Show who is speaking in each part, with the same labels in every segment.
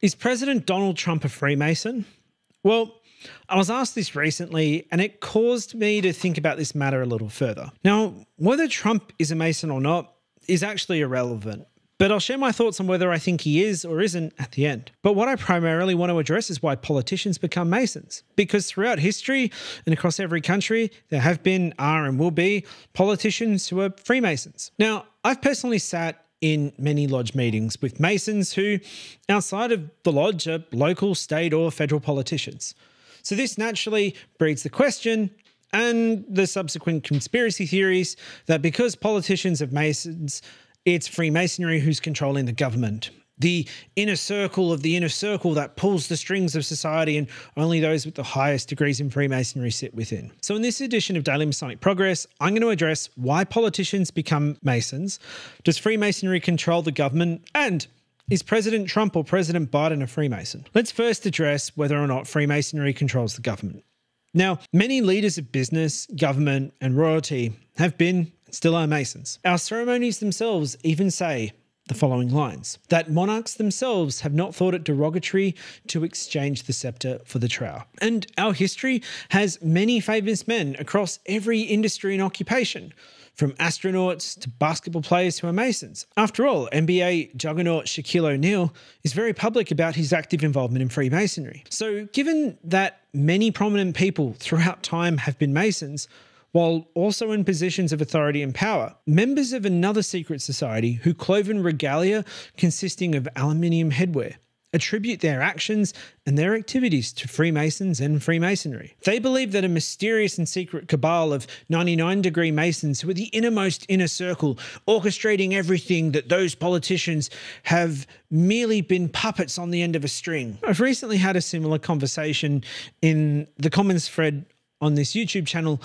Speaker 1: Is President Donald Trump a Freemason? Well, I was asked this recently and it caused me to think about this matter a little further. Now, whether Trump is a Mason or not is actually irrelevant, but I'll share my thoughts on whether I think he is or isn't at the end. But what I primarily want to address is why politicians become Masons. Because throughout history and across every country, there have been, are and will be politicians who are Freemasons. Now, I've personally sat in many lodge meetings with Masons who, outside of the lodge, are local, state or federal politicians. So this naturally breeds the question and the subsequent conspiracy theories that because politicians are Masons, it's Freemasonry who's controlling the government. The inner circle of the inner circle that pulls the strings of society, and only those with the highest degrees in Freemasonry sit within. So in this edition of Daily Masonic Progress, I'm going to address why politicians become Masons, does Freemasonry control the government, and is President Trump or President Biden a Freemason? Let's first address whether or not Freemasonry controls the government. Now, many leaders of business, government, and royalty have been and still are Masons. Our ceremonies themselves even say the following lines: that monarchs themselves have not thought it derogatory to exchange the scepter for the trowel. And our history has many famous men across every industry and occupation, from astronauts to basketball players who are Masons. After all, NBA juggernaut Shaquille O'Neal is very public about his active involvement in Freemasonry. So given that many prominent people throughout time have been Masons, while also in positions of authority and power, members of another secret society who clothe in regalia consisting of aluminium headwear attribute their actions and their activities to Freemasons and Freemasonry. They believe that a mysterious and secret cabal of 99-degree Masons who are the innermost inner circle, orchestrating everything, that those politicians have merely been puppets on the end of a string. I've recently had a similar conversation in the comments thread on this YouTube channel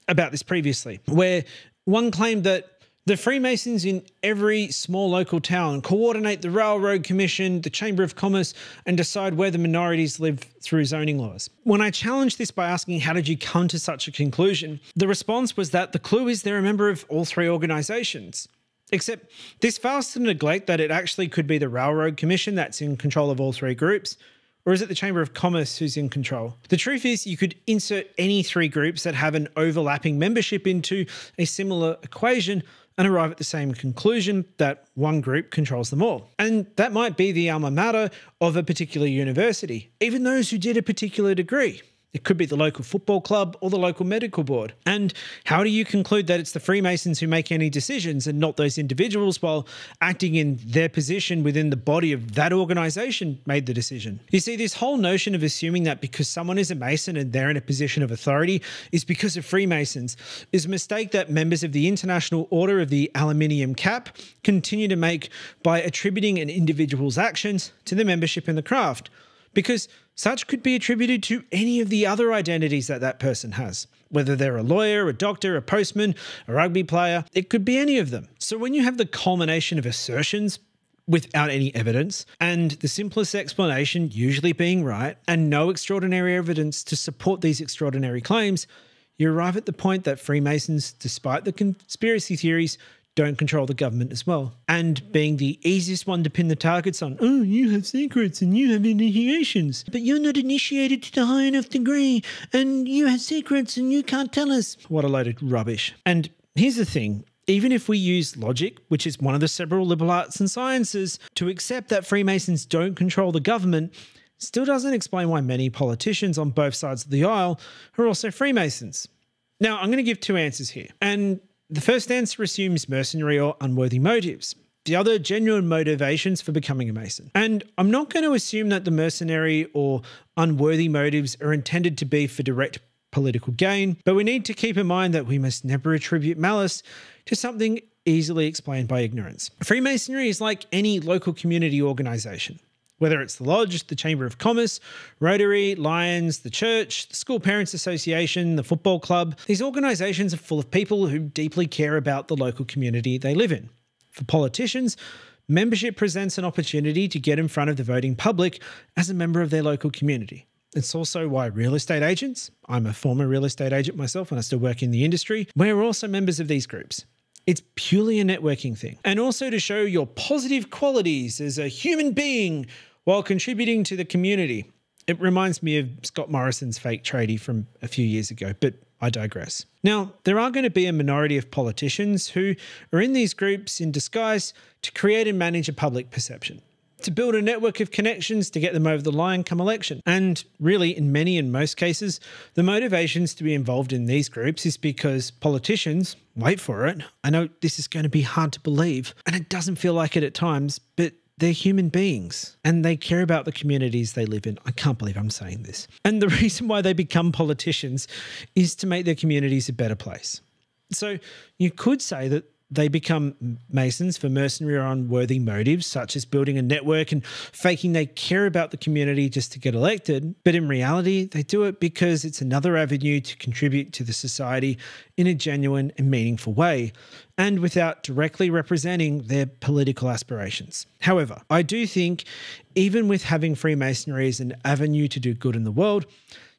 Speaker 1: about this previously, where one claimed that the Freemasons in every small local town coordinate the Railroad Commission, the Chamber of Commerce, and decide where the minorities live through zoning laws. When I challenged this by asking how did you come to such a conclusion, the response was that the clue is they're a member of all three organisations. Except this fails to neglect that it actually could be the Railroad Commission that's in control of all three groups. Or is it the Chamber of Commerce who's in control? The truth is you could insert any three groups that have an overlapping membership into a similar equation and arrive at the same conclusion that one group controls them all. And that might be the alma mater of a particular university, even those who did a particular degree. It could be the local football club or the local medical board. And how do you conclude that it's the Freemasons who make any decisions and not those individuals while acting in their position within the body of that organisation made the decision? You see, this whole notion of assuming that because someone is a Mason and they're in a position of authority is because of Freemasons is a mistake that members of the International Order of the Aluminium Cap continue to make by attributing an individual's actions to the membership in the craft, because such could be attributed to any of the other identities that that person has. Whether they're a lawyer, a doctor, a postman, a rugby player, it could be any of them. So when you have the culmination of assertions without any evidence, and the simplest explanation usually being right, and no extraordinary evidence to support these extraordinary claims, you arrive at the point that Freemasons, despite the conspiracy theories, don't control the government as well. And being the easiest one to pin the targets on, oh, you have secrets and you have initiations, but you're not initiated to the high enough degree and you have secrets and you can't tell us. What a load of rubbish. And here's the thing. Even if we use logic, which is one of the several liberal arts and sciences, to accept that Freemasons don't control the government, still doesn't explain why many politicians on both sides of the aisle are also Freemasons. Now, I'm going to give two answers here. And the first answer assumes mercenary or unworthy motives. The other, genuine motivations for becoming a Mason. And I'm not going to assume that the mercenary or unworthy motives are intended to be for direct political gain, but we need to keep in mind that we must never attribute malice to something easily explained by ignorance. Freemasonry is like any local community organisation. Whether it's the Lodge, the Chamber of Commerce, Rotary, Lions, the Church, the School Parents Association, the Football Club, these organisations are full of people who deeply care about the local community they live in. For politicians, membership presents an opportunity to get in front of the voting public as a member of their local community. It's also why real estate agents, I'm a former real estate agent myself and I still work in the industry, we're also members of these groups. It's purely a networking thing. And also to show your positive qualities as a human being while contributing to the community. It reminds me of Scott Morrison's fake tradie from a few years ago, but I digress. Now, there are going to be a minority of politicians who are in these groups in disguise to create and manage a public perception, to build a network of connections to get them over the line come election. And really, in many and most cases, the motivations to be involved in these groups is because politicians, wait for it, I know this is going to be hard to believe, and it doesn't feel like it at times, but they're human beings and they care about the communities they live in. I can't believe I'm saying this. And the reason why they become politicians is to make their communities a better place. So you could say that they become Masons for mercenary or unworthy motives, such as building a network and faking they care about the community just to get elected. But in reality, they do it because it's another avenue to contribute to the society in a genuine and meaningful way, and without directly representing their political aspirations. However, I do think even with having Freemasonry as an avenue to do good in the world,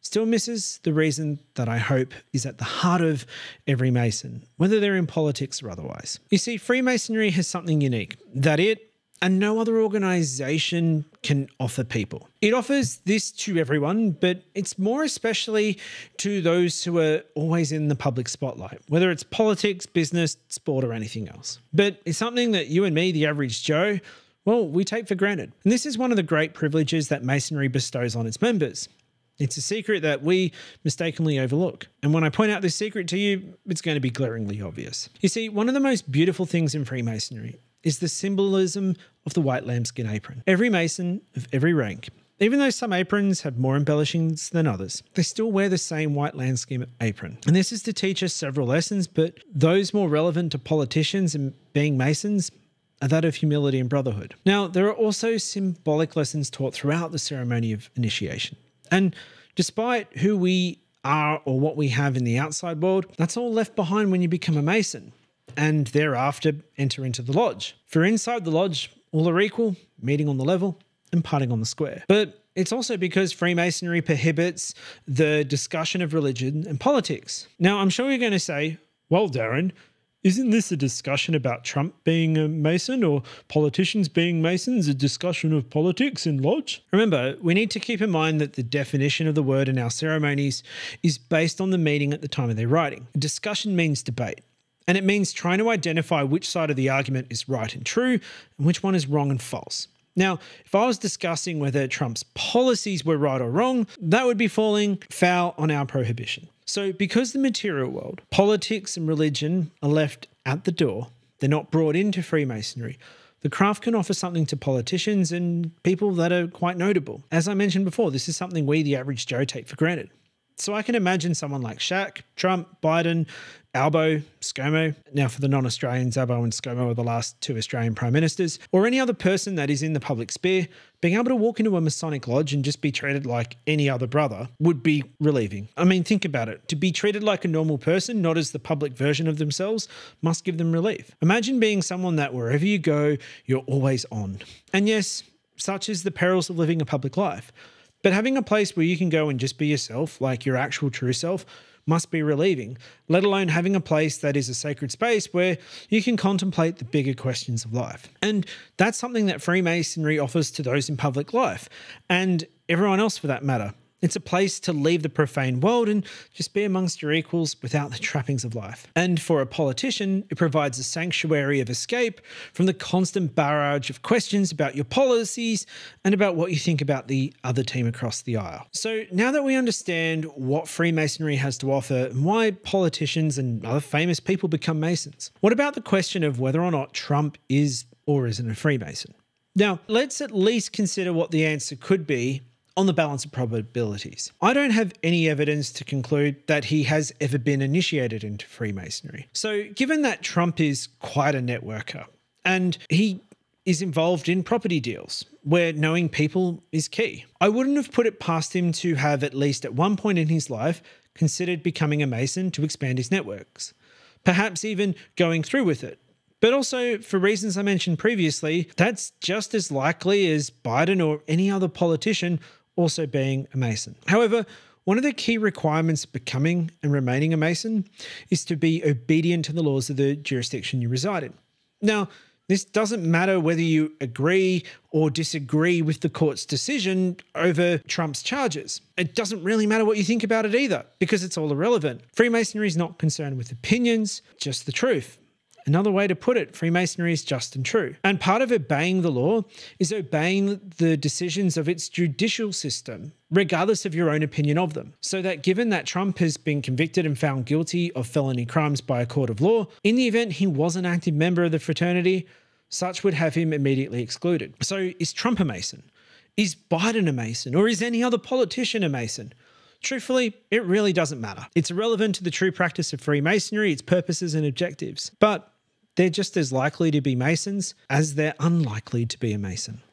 Speaker 1: still misses the reason that I hope is at the heart of every Mason, whether they're in politics or otherwise. You see, Freemasonry has something unique that it and no other organisation can offer people. It offers this to everyone, but it's more especially to those who are always in the public spotlight, whether it's politics, business, sport, or anything else. But it's something that you and me, the average Joe, well, we take for granted. And this is one of the great privileges that Masonry bestows on its members. It's a secret that we mistakenly overlook. And when I point out this secret to you, it's going to be glaringly obvious. You see, one of the most beautiful things in Freemasonry is the symbolism of the white lambskin apron. Every Mason of every rank, even though some aprons have more embellishings than others, they still wear the same white lambskin apron. And this is to teach us several lessons, but those more relevant to politicians and being Masons are that of humility and brotherhood. Now, there are also symbolic lessons taught throughout the ceremony of initiation. And despite who we are or what we have in the outside world, that's all left behind when you become a Mason and thereafter enter into the lodge. For inside the lodge, all are equal, meeting on the level and parting on the square. But it's also because Freemasonry prohibits the discussion of religion and politics. Now, I'm sure you're going to say, well, Darren, isn't this a discussion about Trump being a Mason or politicians being Masons, a discussion of politics in lodge? Remember, we need to keep in mind that the definition of the word in our ceremonies is based on the meaning at the time of their writing. Discussion means debate, and it means trying to identify which side of the argument is right and true and which one is wrong and false. Now, if I was discussing whether Trump's policies were right or wrong, that would be falling foul on our prohibition. So because the material world, politics and religion are left at the door, they're not brought into Freemasonry, the craft can offer something to politicians and people that are quite notable. As I mentioned before, this is something we, the average Joe, take for granted. So I can imagine someone like Shaq, Trump, Biden, Albo, ScoMo. Now for the non-Australians, Albo and ScoMo are the last two Australian prime ministers, or any other person that is in the public sphere, being able to walk into a Masonic lodge and just be treated like any other brother would be relieving. I mean, think about it. To be treated like a normal person, not as the public version of themselves, must give them relief. Imagine being someone that wherever you go, you're always on. And yes, such is the perils of living a public life. But having a place where you can go and just be yourself, like your actual true self, must be relieving, let alone having a place that is a sacred space where you can contemplate the bigger questions of life. And that's something that Freemasonry offers to those in public life, and everyone else for that matter. It's a place to leave the profane world and just be amongst your equals without the trappings of life. And for a politician, it provides a sanctuary of escape from the constant barrage of questions about your policies and about what you think about the other team across the aisle. So now that we understand what Freemasonry has to offer and why politicians and other famous people become Masons, what about the question of whether or not Trump is or isn't a Freemason? Now, let's at least consider what the answer could be on the balance of probabilities. I don't have any evidence to conclude that he has ever been initiated into Freemasonry. So given that Trump is quite a networker and he is involved in property deals where knowing people is key, I wouldn't have put it past him to have at least at one point in his life considered becoming a Mason to expand his networks, perhaps even going through with it. But also, for reasons I mentioned previously, that's just as likely as Biden or any other politician also being a Mason. However, one of the key requirements of becoming and remaining a Mason is to be obedient to the laws of the jurisdiction you reside in. Now, This doesn't matter whether you agree or disagree with the court's decision over Trump's charges. It doesn't really matter what you think about it either, because it's all irrelevant. Freemasonry is not concerned with opinions, just the truth. Another way to put it, Freemasonry is just and true. And part of obeying the law is obeying the decisions of its judicial system, regardless of your own opinion of them. So that given that Trump has been convicted and found guilty of felony crimes by a court of law, in the event he was an active member of the fraternity, such would have him immediately excluded. So is Trump a Mason? Is Biden a Mason? Or is any other politician a Mason? Truthfully, it really doesn't matter. It's irrelevant to the true practice of Freemasonry, its purposes and objectives. But they're just as likely to be Masons as they're unlikely to be a Mason.